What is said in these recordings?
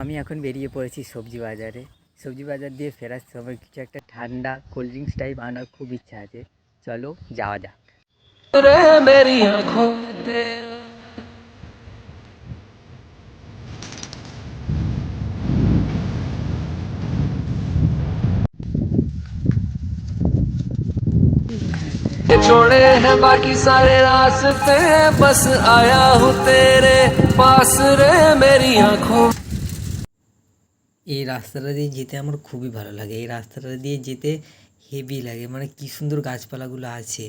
আমি এখন বেরিয়ে পড়েছি সবজি বাজারে। সবজি বাজার দিয়ে ফেরার সময় কিছু একটা ঠান্ডা কোল্ড ড্রিঙ্কস টাইপ আনার খুব ইচ্ছা আছে। চলো যাওয়া যাক। रे मेरी आंखों में तेरा छोड़े हैं बाकी सारे रास्ते बस आया हूँ तेरे पास रे मेरी आंखों। এই রাস্তাটা দিয়ে যেতে আমার খুবই ভালো লাগে। এই রাস্তাটা দিয়ে যেতে হেভি লাগে, মানে কি সুন্দর গাছপালাগুলো আছে।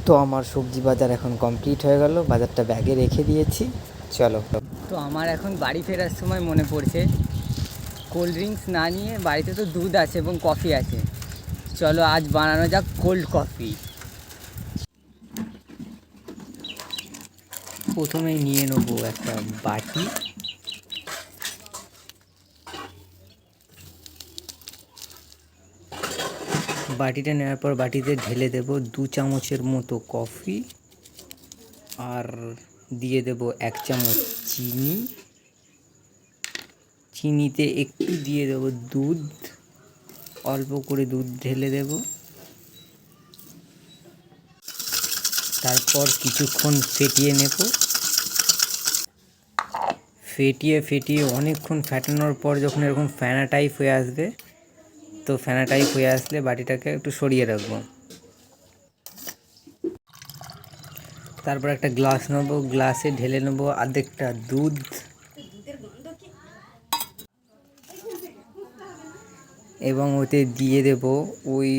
তো আমার সবজি বাজার এখন কমপ্লিট হয়ে গেল, বাজারটা ব্যাগে রেখে দিয়েছি। চলো। তো আমার এখন বাড়ি ফেরার সময় মনে পড়ছে কোল্ড ড্রিঙ্কস না নিয়ে বাড়িতে তো দুধ আছে এবং কফি আছে। চলো আজ বানানো যাক কোল্ড কফি। প্রথমেই নিয়ে নেবো একটা বাটি, বাটিটা নেওয়ার পর বাটিতে ঢেলে দেব 2 চামচের মতো কফি, আর দিয়ে দেব 1 চামচ চিনি। চিনিতে একটু দিয়ে দেব দুধ, অল্প করে দুধ ঢেলে দেব। তারপর কিছুক্ষণ ফেটিয়ে নেব। ফেটিয়ে অনেকক্ষণ ফেটানোর পর যখন এরকম ফেনা টাইপ হয়ে আসবে, তো ফেনা টাইপ হয়ে আসলে বাটিটাকে একটু সরিয়ে রাখবো। তারপর একটা গ্লাস নেবো, গ্লাসে ঢেলে নেবো আর্ধেকটা দুধ, এবং ওতে দিয়ে দেব ওই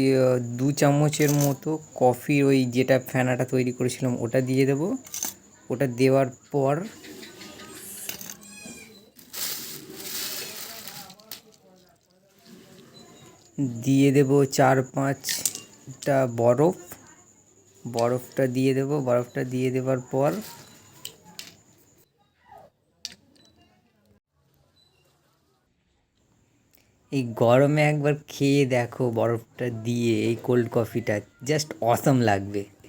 2 চামচের মতো কফি, ওই যেটা ফেনাটা তৈরি করেছিলাম ওটা দিয়ে দেব। ওটা দেওয়ার পর দিয়ে দেব 4-5টা বরফটা দিয়ে দেব। বরফটা দিয়ে দেওয়ার পর এই গরমে একবার খেয়ে দেখো বরফটা দিয়ে এই কোল্ড কফিটা, জাস্ট অসাম লাগবে।